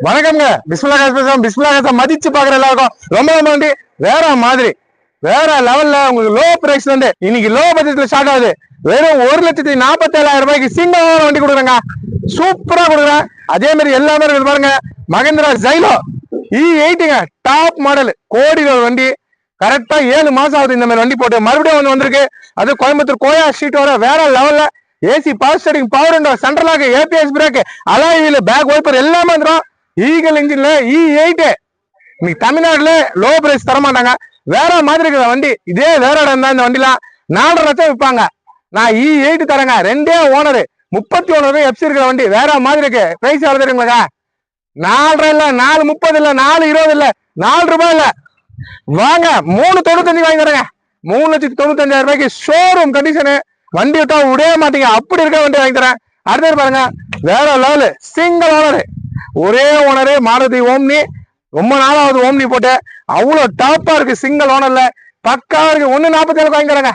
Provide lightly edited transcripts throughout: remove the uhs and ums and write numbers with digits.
வணக்கம்ங்க. பிஸ்மில்லா மதிச்சு பாக்குற எல்லாருக்கும் ரொம்ப ரொம்ப நன்றி. வேற மாதிரி வேற லெவல்ல உங்களுக்கு லோ பிரைஸ்ல இருந்து இன்னைக்கு லோ பட்ஜெட்ல ஸ்டார்ட் ஆகுது. வெறும் 1,47,000 ரூபாய்க்கு சிங்கிள் வண்டி கொடுக்குறேங்க. சூப்பரா கொடுக்குறேன். அதே மாதிரி எல்லாமே இருக்குது பாருங்க. மகேந்திரா ஜைலோ E8ங்க, டாப் மாடல் கோடியில வண்டி. கரெக்டா 7 மாசம் ஆகுது இந்த மாதிரி வண்டி போட்டு. மறுபடியும் வந்திருக்கு. அது கோயம்புத்தூர் கோயா ஸ்ட்ரீட்டோட வேற லெவல்ல AC power steering, power window, central lock, ABS brake, alloy wheel, back wiper எல்லாமே வந்துடும். ஈகல் இன்ஜின்ல E8 இன்னைக்கு தமிழ்நாட்டுல லோ பிரைஸ் தர மாட்டாங்க. வேற மாதிரி இருக்கிற வண்டி. இதே வேற இடம் தான் இந்த வண்டிலாம் 4.5 லட்சம் விற்பாங்க. நான் E8 தரேங்க. 2 ஓனர் 31 எஃப்சி இருக்கிற வண்டி. வேற மாதிரி இருக்கு. பிரைஸ் எவ்வளவு தெரியுங்களா? 4.5 இல்ல, 4.30 இல்ல, 4.20 இல்ல, 4 ரூபாய் இல்ல. வாங்க 3.95 வாங்கி தரேங்க. 3,95,000 ரூபாய்க்கு ஷோரூம் கண்டிஷனு. வண்டி விட்டா விடவே மாட்டீங்க. அப்படி இருக்க வண்டி வாங்கி தரேன். அடுத்தது பாருங்க, வேற லெவலு சிங்கிள் ஓனர், ஒரே ஓனரு, மாருதி ஓம்னி. ரொம்ப நாளாவது ஓம்னி போட்டு. அவ்வளவு டாப்பா இருக்கு. சிங்கிள் ஓனர்ல பக்காவா இருக்கு. 1.47 வாங்கி தராங்க.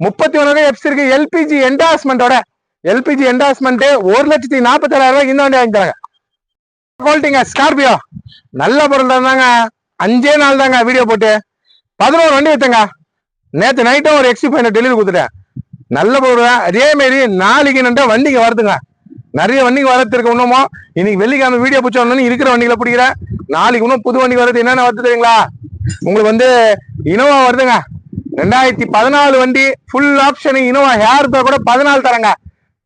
31 எஃப்சி இருக்கு. எல்பிஜி என்டாஸ்மெண்டோட. எல்பிஜி என்டாஸ்மெண்ட் 1,47,000 ரூபாய்க்கு இந்த வண்டி வாங்கி தராங்க. குவாலிட்டிங்க. ஸ்கார்பியோ நல்ல பொருள் தாங்க. 5 நாள் தாங்க வீடியோ போட்டு 11 வண்டி வித்தங்க. நேற்று நைட்டும் ஒரு எக்ஸி பையனை டெலிவரி கொடுத்துட்டேன். நல்ல பொருள். அதே மாதிரி நாளைக்கு வண்டிங்க வருதுங்க. நிறைய வண்டிங்க வரத்துக்கு இன்னமும் இன்னைக்கு வெள்ளிக்கிழமை வீடியோ பிடிச்சோன்னு இருக்கிற வண்டிகளை பிடிக்கிறேன். நாளைக்கு இன்னும் புது வண்டி வருது. என்னென்ன வருது தெரியுங்களா? உங்களுக்கு இனோவா வருதுங்க. 2014 வண்டி full option Innova hair pack கூட 14 தரங்க.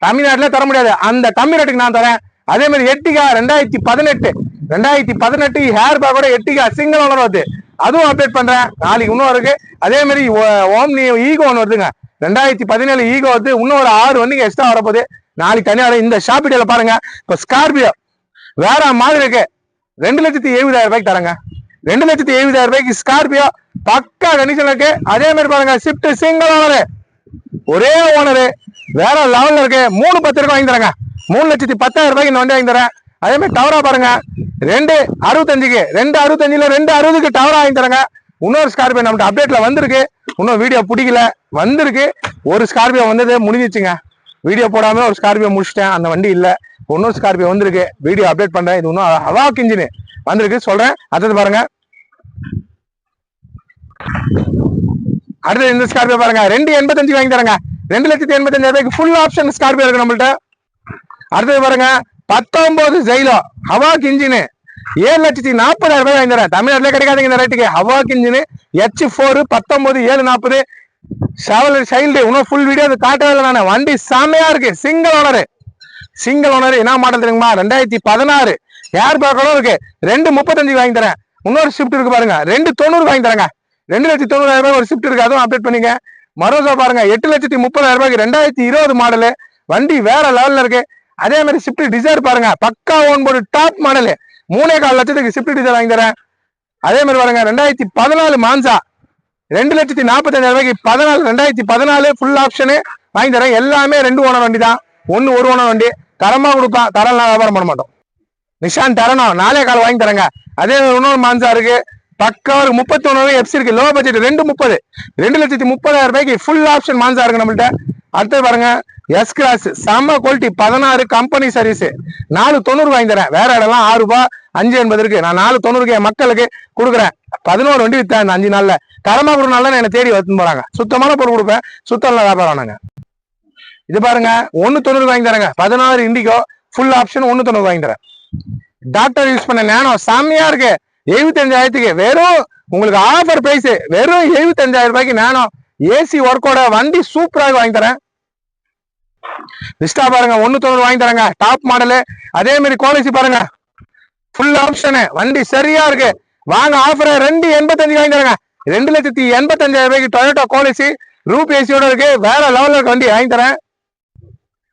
தமிழ்நாட்டில தர முடியாது. அந்த கம்மி ரேட்டுக்கு நான் தரேன். அதே மாதிரி எட்டிகா 2018 ஹேர் பேக் கூட எட்டிகா சிங்கிள் ஓனர் வருது. அதுவும் அப்டேட் பண்றேன். நாளைக்கு இன்னும் இருக்கு. அதே மாதிரி ஓம்னி ஈகோ ஒன்று வருதுங்க. 2017 ஈகோ வந்து இன்னும் ஒரு 6 வண்டிங்க எக்ஸ்ட்ரா வரப்போகுது. நாளைக்கு தனியாக இந்த ஷாப்பிட்டியில பாருங்க. இப்ப ஸ்கார்பியோ வேற மாதிரி இருக்கு. 2,70,000 ரூபாய்க்கு தரங்க. 2,70,000 ரூபாய்க்கு ஸ்கார்பியோ பக்கா கண்டிஷன் இருக்கு. அதே மாதிரி பாருங்க, ஷிப்ட் சிங்கிள் ஓனரு, ஒரே ஓனரு, வேற லெவல்ல இருக்கு. 3,10 வாங்கி தரங்க. 3,10,000 ரூபாய்க்கு இந்த வண்டி வாங்கி தரேன். அதே மாதிரி டவரா பாருங்க, 2,65க்கு 2,65ல 2,60க்கு டவரா வாங்கி தரங்க. இன்னொரு ஸ்கார்பியோ நம்மகிட்ட அப்டேட்ல வந்திருக்கு. இன்னும் வீடியோ பிடிக்கல, வந்திருக்கு. ஒரு ஸ்கார்பியோ வந்தது முடிஞ்சிச்சுங்க. வீடியோ போடாம ஒரு ஸ்கார்பியோ முடிச்சிட்டேன். அந்த வண்டி இல்ல. இன்னொரு ஸ்கார்பியோ வந்திருக்கு. வீடியோ அப்டேட் பண்றேன். இது இன்னும் ஹவாக் இன்ஜின் வந்திருக்கு, சொல்றேன். அடுத்தது பாருங்க. அடுத்தது இந்த ஸ்கார்பியோ பாருங்க, 2,85 வாங்கி தரங்க. 2,85,000 ரூபாய்க்கு ஃபுல் ஆப்ஷன் ஸ்கார்பியோ இருக்கு நம்மள்ட்ட. அடுத்தது பாருங்க, 19 ஜெயிலோ ஹவாக் இன்ஜின் 7,40,000 ரூபாய் வாங்கி தரேன். தமிழ்நாட்டிலே கிடைக்காதுங்க இந்த ரேட்டுக்கு. ஹவாக் இன்ஜின் H4 19 740 ஷவலர் சைல்டு. இன்னும் ஃபுல் வீடியோ அது காட்டவே இல்லை நான். வண்டி செமையா இருக்கு. சிங்கிள் ஓனர் என்ன மாடல் தெரியுமா? 2016 ஏர் பேக்கோட இருக்கு. 2,35 வாங்கி தரேன். இன்னொரு ஷிஃப்ட் இருக்கு பாருங்க, 2,90 வாங்கி தரேங்க. 2,90,000 ரூபாய் ஒரு ஷிஃப்ட் இருக்கு. அதுவும் அப்டேட் பண்ணிங்க. மரோசா பாருங்க, 8,30,000 ரூபாய்க்கு 2020 மாடலு. வண்டி வேற லெவல்ல இருக்கு. அதே மாதிரி ஷிஃப்ட் டிசைர் பாருங்க, பக்கா ஓன் போர்டு டாப் மாடலு. 3,4 லட்சத்துக்கு ஷிஃப்ட் டிசைர் வாங்கி தரேன். அதே மாதிரி பாருங்க, 2014 மான்சா 2,45,000 ரூபாய்க்கு 2014 ஃபுல் ஆப்ஷனு வாங்கி தரேன். எல்லாமே 2 ஓனர் வண்டி தான். 1 ஓனர் வண்டி. தரமா கொடுப்பேன். தரம்லாம் வியாபாரம் பண்ண மாட்டோம். நிஷான் தரணும் 4,4 வாங்கி தரேங்க. அதே இன்னொரு மான்சா இருக்கு. பக்கா ஒரு 31 எஃப்சி இருக்கு. லோ பட்ஜெட் 2,30 2,30,000 ரூபாய்க்கு ஃபுல் ஆப்ஷன் மான்சா இருக்கு நம்மள்ட்ட. அடுத்து பாருங்க, எஸ் கிராஸ் செம்ம குவாலிட்டி 16 கம்பெனி சர்வீஸ் 4,90 வாங்கி தரேன். வேற இடம்லாம் 6 ரூபாய் 5,80 இருக்கு. நான் 4,90 என் மக்களுக்கு கொடுக்குறேன். 11 வண்டி வித்தேன் இந்த 5 நாள்ல. தரமா கொடுனால என்ன தேடி வந்து போறாங்க. சுத்தமான பொருள் கொடுப்பேன். சுத்தம் வியாபாரம் நாங்க. இது பாருங்க, 1,90 வாங்கி தரேங்க. 16 இண்டிகோ ஃபுல் ஆப்ஷன் 1,90 வாங்கி தரேன். டாக்டர் யூஸ் பண்ண நேனோ செம்மையா இருக்கு. 75,000க்கு வெறும் உங்களுக்கு ஆஃபர் பிரைஸ். வெறும் 75,000 ரூபாய்க்கு நேனோ ஏசி ஒர்க்கோட வண்டி சூப்பராக வாங்கி தரேன். விஸ்டா பாருங்க, 1,90 வாங்கி தரேங்க. Top model. அதே மாதிரி குவாலிட்டி பாருங்க, ஃபுல் ஆப்ஷனு. வண்டி சரியா இருக்கு. வாங்க ஆஃபர் 2,85 வாங்கி தரேங்க. 2,85,000 ரூபாய்க்கு டொயோட்டா குவாலிட்டி ரூப் ஏசியோட இருக்கு. வேற லெவல்ல இருக்க வண்டி வாங்கி தரேன்.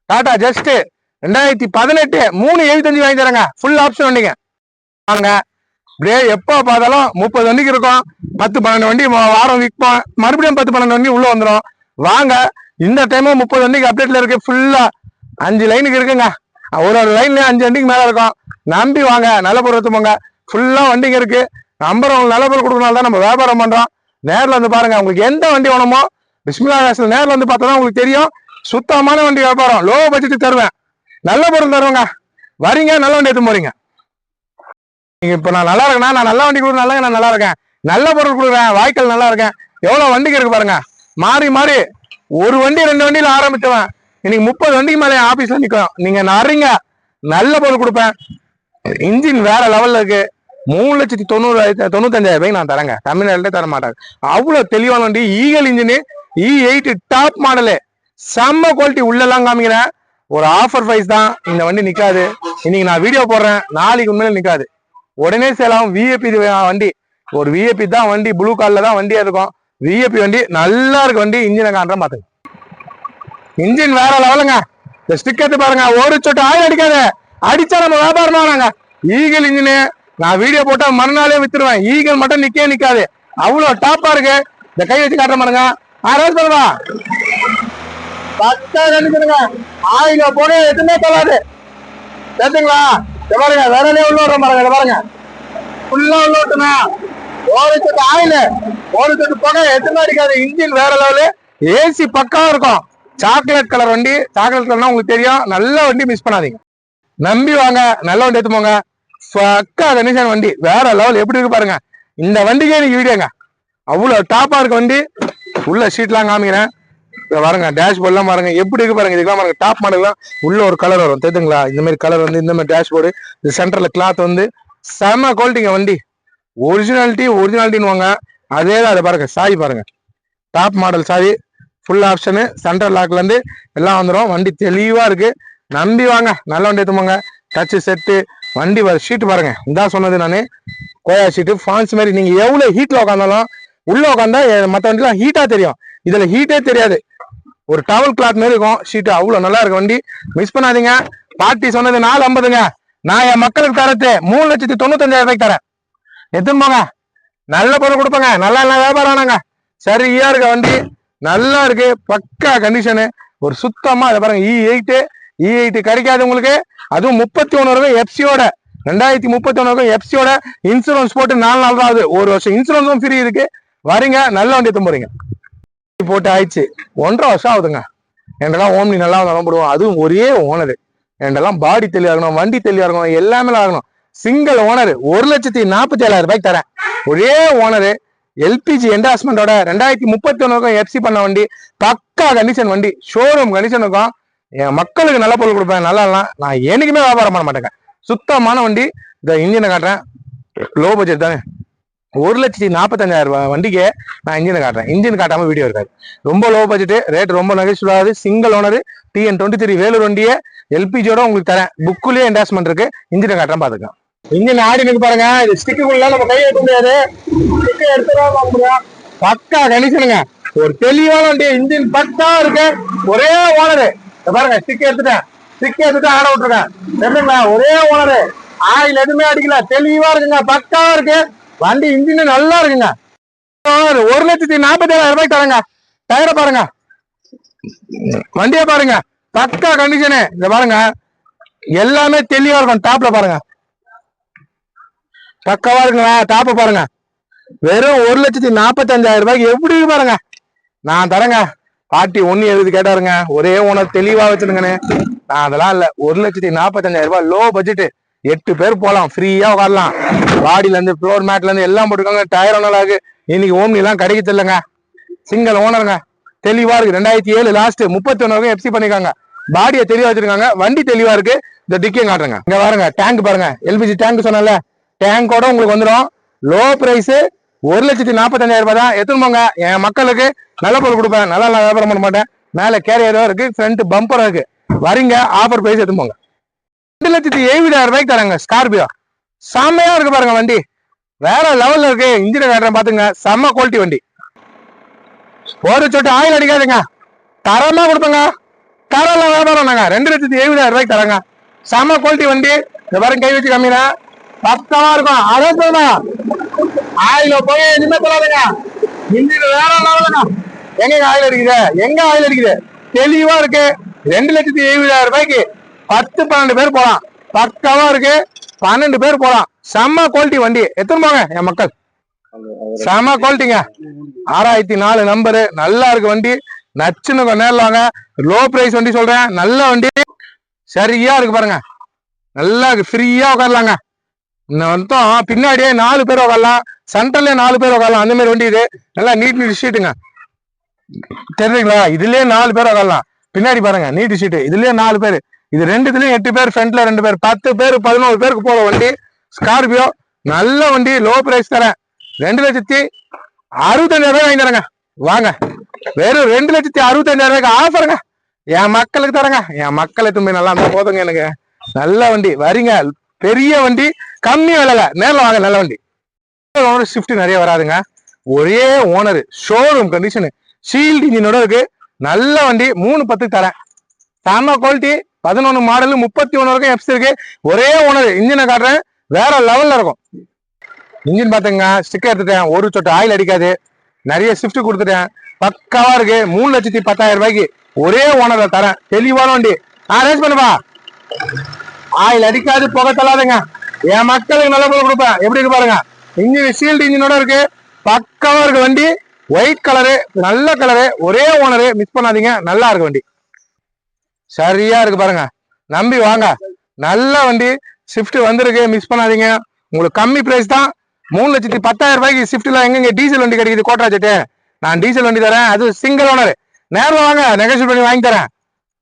டாடா ஜஸ்ட் 2018 3,75 வாங்கி தரேங்க. ஃபுல் ஆப்ஷன் வண்டிங்க. வாங்க அப்படியே எப்போ பார்த்தாலும் 30 வண்டிக்கு இருக்கும். 10-12 வண்டி வாரம் விற்போம். மறுபடியும் 10-12 வண்டி உள்ள வந்துடும். வாங்க, இந்த டைமும் 30 வண்டிக்கு அப்டேட்ல இருக்கு. ஃபுல்லா 5 லைனுக்கு இருக்குங்க. ஒரு லைன்ல 5 வண்டிக்கு மேல இருக்கும். நம்பி வாங்க, நல்ல பொருள் போங்க. ஃபுல்லா வண்டிங்க இருக்கு. நம்பர் உங்களுக்கு நல்ல பொருள் கொடுக்கறனால தான் நம்ம வியாபாரம் பண்றோம். நேரில் வந்து பாருங்க. உங்களுக்கு எந்த வண்டி வேணுமோ பிஸ்மில்லா நேரில் வந்து பார்த்தா உங்களுக்கு தெரியும். சுத்தமான வண்டி வியாபாரம். லோ பட்ஜெட்டுக்கு தருவேன். நல்ல பொருள் தருவேங்க. வரீங்க, நல்ல வண்டி எடுத்து போறீங்க. நீங்க இப்ப நான் நல்லா இருக்கேன்னா, நான் நல்ல வண்டி கொடுக்குறேன், நான் நல்லா இருக்கேன், நல்ல பொருள் கொடுக்குறேன், வாய்க்கால் நல்லா இருக்கேன். எவ்வளவு வண்டிக்கு இருக்கு பாருங்க. மாறி மாறி ஒரு வண்டி 2 வண்டியில ஆரம்பிச்சவன் இன்னைக்கு 30 வண்டிக்கு மேலே ஆபீஸ்ல நிக்கலாம். நீங்க நிறைங்க நல்ல பொருள் கொடுப்பேன். இன்ஜின் வேற லெவல்ல இருக்கு. 3,95,000 ரூபாய் நான் தரேங்க. தமிழ்நாட்டிலே தர மாட்டாங்க. அவ்வளவு தெளிவான வண்டி. Eagle engine E8 top model, செம்ம குவாலிட்டி. உள்ளெல்லாம் காமிக்கிறேன். ஒரு ஆஃபர் பிரைஸ் தான். இந்த வண்டி நிக்காது. இன்னைக்கு நான் வீடியோ போடுறேன், நாளைக்கு உண்மையில நிக்காது, உடனே சேல் ஆகும். விஐபி வண்டி, ஒரு விஐபி தான் வண்டி, ப்ளூ கார்ல தான் வண்டியா இருக்கும். விஐபி வண்டி நல்லா இருக்கு. வண்டி இன்ஜினை காண்றேன் பாத்துங்க. இன்ஜின் வேற லெவலுங்க. இந்த ஸ்டிக் எடுத்து பாருங்க. ஒரு சொட்டு ஆயில் அடிக்காத, அடிச்சா நம்ம வியாபாரம் ஆனாங்க. ஈகல் இன்ஜினு நான் வீடியோ போட்டா மறுநாளே வித்துருவேன். ஈகல் மட்டும் நிக்காது, அவ்வளவு டாப்பா இருக்கு. இந்த கை வச்சு காட்டுற பாருங்க. ரோஸ் பண்ணுவா பத்தா கண்டுங்க. ஆயில போன எதுவுமே தராது. கேட்டுங்களா? பாருங்க வேற உள்ள வர பாருங்க. பாருங்க ஃபுல்லா உள்ள விட்டுனா ஒரு சொட்டு ஆயில, ஒரு சொட்டு போன எதுவுமே அடிக்காது. இன்ஜின் வேற லெவலு. ஏசி பக்கா இருக்கும். சாக்லேட் கலர் வண்டி. சாக்லேட் கலர்னா உங்களுக்கு தெரியும். நல்ல வண்டி, மிஸ் பண்ணாதீங்க. நம்பி வாங்க, நல்ல வண்டி எடுத்துப்போங்க. பக்கா கண்டிஷன் வண்டி, வேற லெவல். எப்படி இருக்கு பாருங்க. இந்த வண்டிக்கே நீங்க வீடியோங்க, அவ்வளவு டாப்பா இருக்கு வண்டி. உள்ள ஷீட்லாம் காமிக்கிறேன் பாருங்க. டேஷ்போர்ட் எல்லாம் பாருங்க எப்படி இருக்கு பாருங்க. இதுக்கெல்லாம் பாருங்க டாப் மாடல்லாம் உள்ள ஒரு கலர் வரும் தெரியுதுங்களா? இந்த மாதிரி கலர் வந்து இந்த மாதிரி டேஷ்போர்டு, இந்த சென்டர்ல கிளாத் வந்து செம குவாலிட்டிங்க வண்டி. ஒரிஜினாலிட்டின்னு அதே தான். அதை பாருங்க, சாவி பாருங்க, டாப் மாடல் சாவி, ஃபுல் ஆப்ஷனு, சென்டர் லாக்ல இருந்து எல்லாம் வந்துடும். வண்டி தெளிவா இருக்கு. நம்பி வாங்க, நல்ல வண்டி எடுத்துப்போங்க. டச்சு செட்டு வண்டி ஷீட் பாருங்க. இதான் சொன்னது நானு, கோயா ஷீட்டு ஃபான்ஸ் மாதிரி. நீங்க எவ்வளவு ஹீட்ல உட்காந்தாலும் உள்ள உட்காந்தா மற்ற வண்டிலாம் ஹீட்டா தெரியும், இதுல ஹீட்டே தெரியாது. ஒரு டவல் கிளாத் மாதிரி இருக்கும் ஷீட்டு. அவ்வளவு நல்லா இருக்கு வண்டி, மிஸ் பண்ணாதீங்க. பார்ட்டி சொன்னது 450ங்க. நான் என் மக்களுக்கு தரது 3,95,000 ரூபாய்க்கு தரேன். எடுத்துன்னு போங்க, நல்ல பொருள் கொடுப்பேங்க. நல்லா வியாபாரம் ஆனாங்க. சரியா இருக்க வண்டி, நல்லா இருக்கு, பக்கா கண்டிஷனு. ஒரு சுத்தமா இதை பாருங்க. E8 கிடைக்காது உங்களுக்கு. அதுவும் 31 ரூபாய் எஃப்சியோட, 2031 எஃப்சியோட இன்சூரன்ஸ் போட்டு 4 நாள் தான் ஆகுது. ஒரு வருஷம் இன்சூரன்ஸும் ஃப்ரீ இருக்கு. வரீங்க, நல்ல வண்டி எடுத்து போறீங்க. போட்டு ஆயிடுச்சு 1.5 வருஷம் ஆகுதுங்க. என்டெல்லாம் ஓம்னி நல்லா போடுவோம். அதுவும் ஒரே ஓனர். என்டெல்லாம் பாடி தெளிவா இருக்கணும், வண்டி தெளிவா இருக்கணும், எல்லாமே ஆகணும். சிங்கிள் ஓனர் 1,47,000 ரூபாய்க்கு தரேன். ஒரே ஓனரு, எல்பிஜி என்டாஸ்மெண்டோட 2031 எஃப்சி பண்ண வண்டி, பக்கா கண்டிஷன் வண்டி, ஷோரூம் கண்டிஷன் இருக்கும். என் மக்களுக்கு நல்ல பொருள் கொடுப்பேன். நல்லா நான் என்னைக்குமே வியாபாரம் பண்ண மாட்டேங்க. சுத்தமான வண்டி. இந்த இன்ஜினை காட்டுறேன். லோ பட்ஜெட் தானே, 1,45,000 ரூபாய் வண்டிக்கு நான் இன்ஜினை காட்டுறேன். இன்ஜின் காட்டாம வீடியோ இருக்காது. ரொம்ப லோ பட்ஜெட், ரேட் ரொம்ப நெகோஷியபிள் ஆகுது. சிங்கிள் ஓனர் TN23 வேலூர் வண்டியை எல்பிஜியோட உங்களுக்கு தரேன். புக்குலயே என்டாஸ்மெண்ட் இருக்கு. இன்ஜினை காட்டுறேன் பாத்துக்கலாம். இன்ஜின் ஆடினுக்கு பாருங்க. இது ஸ்டிக்குள்ள நம்ம கை வைக்க முடியாது, ஸ்டிக்கு எடுத்துதான் பக்கா கண்டிஷனுங்க. ஒரு தெளிவான வண்டி, இன்ஜின் பக்கா இருக்கு. ஒரே ஓனரு பாருங்க. ஸ்டிக் எடுத்துட்டு ஆட விட்டுருக்கேன். சரிங்களா? ஒரே ஓனரு, ஆயில் எதுவுமே அடிக்கல, தெளிவா இருக்குங்க, பக்காவா இருக்கு வண்டி. இன்ஜின் நல்லா இருக்குங்க. 1,47,000 ரூபாய்க்கு தரங்க. டயரை பாருங்க, வண்டியை பாருங்க, பக்கா கண்டிஷனு. இத பாருங்க, எல்லாமே தெளிவா இருக்கும். டாப்ல பாருங்க, பக்காவா இருக்குங்களா? டாப்ப பாருங்க. வெறும் 1,45,000 ரூபாய்க்கு எப்படி இருக்கு பாருங்க. நான் தரேங்க. பார்ட்டி 1.70 கேட்டாருங்க. ஒரே ஓனர் தெளிவா வச்சிருங்கன்னு. நான் அதெல்லாம் இல்ல. 1,45,000 ரூபாய் லோ பட்ஜெட். 8 பேர் போலாம், ஃப்ரீயா உட்காரலாம். பாடியில இருந்து ஃப்ளோர் மேட்ல இருந்து எல்லாம் போட்டுருக்காங்க. டயர் நல்லா இருக்கு. இன்னைக்கு ஓம்னி எல்லாம் கிடைக்கிறது இல்லைங்க. சிங்கிள் ஓனருங்க, தெளிவா இருக்கு. 2007 லாஸ்ட் 31 எஃப்சி பண்ணிருக்காங்க. பாடியை தெளிவா வச்சிருக்காங்க. வண்டி தெளிவா இருக்கு. இந்த டிக்கியும் காட்டுறேங்க. இங்க பாருங்க, டேங்க் பாருங்க. எல்பிஜி டேங்க் சொன்னல, டேங்கோட உங்களுக்கு வந்துடும். லோ பிரைஸ் 1,45,000 ரூபாய் தான். எடுத்துன்னு போங்க. என் மக்களுக்கு நல்ல பொருள் கொடுப்பேன். நல்லா வியாபாரம் பண்ண மாட்டேன். மேல கேரியரும் இருக்கு, ஃப்ரண்ட் பம்பரும் இருக்கு. வரீங்க, ஆஃபர் பிரைஸ் எடுத்து போங்க. 2,70,000 ரூபாய்க்கு தராங்க. ஸ்கார்பியோ செம்மையா இருக்கு பாருங்க. வண்டி வேற லெவல்ல இருக்கு. இன்ஜினை காட்டுறேன் பாத்துங்க. செம்ம குவாலிட்டி வண்டி. ஒரு சொட்டு ஆயில் அடிக்காதுங்க, தரமா கொடுப்பேங்க. தரல வியாபாரம் நாங்க. 2,70,000 ரூபாய்க்கு தராங்க. செம்ம குவாலிட்டி வண்டி. இந்த பாருங்க, கை வச்சு கம்மினா பக்கமா இருக்கும். அதை சொல்லலாம். ஆயில போய் எதுவுமே சொல்லாதுங்க. இன்ஜின் வேற லெவலுங்க. எங்க ஆயில் அடிக்குது, எங்க ஆயில் அடிக்குது, தெளிவா இருக்கு. 2,70,000 ரூபாய்க்கு 10-12 பேர் போலாம். பக்காவா இருக்கு. 12 பேர் போலாம். செம்ம குவாலிட்டி வண்டி. எத்தனை போங்க என் மக்கள். செம்ம குவாலிட்டிங்க. 6004 நம்பரு. நல்லா இருக்கு வண்டி. நச்சுன்னு நேரில் வாங்க. லோ பிரைஸ் வண்டி சொல்றேன். நல்ல வண்டி, சரியா இருக்கு பாருங்க. நல்லா இருக்கு. ஃப்ரீயா உட்காரலாங்க. மொத்தம் பின்னாடியே 4 பேர் உட்காரலாம், சென்டர்லயே 4 பேர் உட்காரலாம். அந்த மாதிரி வண்டி இது. நல்லா நீட் ஷீட்டுங்க, தெரியுங்களா? இதுலயே 4 பேர் உட்காரலாம். பின்னாடி பாருங்க, நீட் ஷீட்டு. இதுலயே 4 பேர். இது ரெண்டுத்துலயும் 8 பேர், ஃப்ரண்ட்ல 2 பேர், 10 பேர், 11 பேருக்கு போற வண்டி ஸ்கார்பியோ. நல்ல வண்டி, லோ பிரைஸ் தரேன். 2,65,000 வாங்கி தரேங்க. வாங்க, வெறும் 2,65,000 ஆஃபருங்க. என் மக்களுக்கு தரேங்க. என் மக்களை தும்பி நல்லா இருந்தா போதுங்க எனக்கு. நல்ல வண்டி வரீங்க, பெரிய வண்டி, கம்மி விலையில நேரில் வாங்க. நல்ல வண்டி. ஷிஃப்ட் நிறைய வராதுங்க. ஒரே ஓனர், ஷோரூம் கண்டிஷனு, ஷீல்டு இன்ஜினோட இருக்கு. நல்ல வண்டி 3,10 தரேன். சாம குவாலிட்டி, 11 மாடல், 31 வரைக்கும் எஃப்ஸ் இருக்கு. ஒரே ஓனர். இன்ஜினை காட்டுறேன், வேற லெவல்ல இருக்கும். இன்ஜின் பாத்துங்க, ஸ்டிக்கர் எடுத்துட்டேன். ஒரு சொட்டு ஆயில் அடிக்காது. நிறைய ஷிஃப்ட் கொடுத்துட்டேன், பக்காவா இருக்கு. 3,10,000 ஒரே ஓனர்ல தரேன். தெளிவான வண்டி. அரேஞ்ச் பண்ணுவா. ஆயில் அடிக்காது, புகை தள்ளாதுங்க. என் மக்களுக்கு நல்ல பொருள் கொடுப்பேன். எப்படி இருக்கு பாருங்க. இன்ஜின் ஷீல்டு இன்ஜினோட இருக்கு. பக்காவா இருக்கு வண்டி. ஒயிட் கலரு, நல்ல கலரு, ஒரே ஓனரு. மிஸ் பண்ணாதீங்க, நல்லா இருக்கு வண்டி. சரியா இருக்கு பாருங்க, நம்பி வாங்க. நல்ல வண்டி. ஷிஃப்ட் வந்திருக்கு, மிஸ் பண்ணாதீங்க. உங்களுக்கு கம்மி பிரைஸ் தான். 3,10,000 ஷிஃப்ட்ல எங்க டீசல் வண்டி கிடைக்குது கோட்டராஜெட்டு. நான் டீசல் வண்டி தரேன், அது சிங்கிள் ஓனர். நேரில் வாங்க, நெகோசியேட் பண்ணி வாங்கி தரேன்.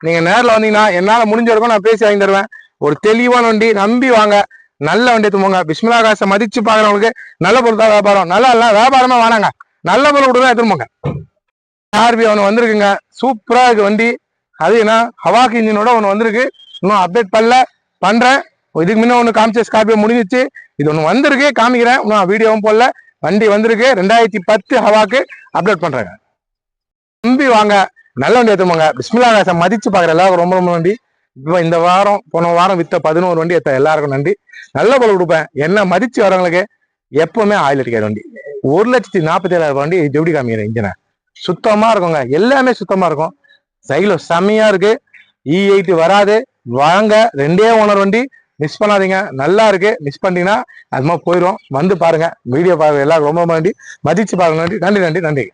நீங்க நேரில் வந்தீங்கன்னா என்னால முடிஞ்ச வரைக்கும் நான் பேசி வாங்கி தருவேன். ஒரு தெளிவான வண்டி, நம்பி வாங்க. நல்ல வண்டி எடுத்துப்போங்க. பிஸ்மில்லா காசை மதிச்சு பாக்குறவங்களுக்கு நல்ல பொருள் தான் வியாபாரம். நல்லா இல்ல வியாபாரமா வேணாங்க, நல்ல பொருள் கொடுத்தா எடுத்துப்போங்க. ஆர்பி ஒன்று வந்திருக்குங்க, சூப்பரா இருக்கு வண்டி. அது என்ன, ஹவாக் இன்ஜினோட ஒன்று வந்திருக்கு. இன்னும் அப்டேட் பண்றேன். இதுக்கு முன்ன ஒன்று காமிச்ச ஸ்கார்பியோ முடிஞ்சிச்சு. இது ஒன்று வந்திருக்கு, காமிக்கிறேன். இன்னும் வீடியோவும் போடல. வண்டி வந்திருக்கு, 2010 ஹவாக்கு. அப்டேட் பண்றேங்க. நம்பி வாங்க, நல்ல வண்டி எடுத்துப்போங்க. பிஸ்மில்லா காசை மதிச்சு பாக்குற எல்லாருக்கும் ரொம்ப ரொம்ப நன்றி. இப்போ இந்த வாரம், போன வாரம் வித்த 11 வண்டி எடுத்த எல்லாருக்கும் நன்றி. நல்ல பொருள் கொடுப்பேன். என்ன மதிச்சு வரவங்களுக்கு எப்பவுமே ஆயில் அடிக்காத வண்டி. 1,47,000 வண்டி எப்படி காமிக்கிறேன். இன்ஜினை சுத்தமா இருக்குங்க, எல்லாமே சுத்தமா இருக்கும். சைக்கிள் செம்மையா இருக்கு. E8 வராது. வாங்க, 2 ஓனர் வண்டி. மிஸ் பண்ணாதீங்க, நல்லா இருக்கு. மிஸ் பண்ணிட்டீங்கன்னா அது மாதிரி போயிடும். வந்து பாருங்க, வீடியோ பாருங்க. எல்லாரும் ரொம்ப நன்றி. மதிச்சு பாருங்க. நன்றி நன்றி நன்றி நன்றி.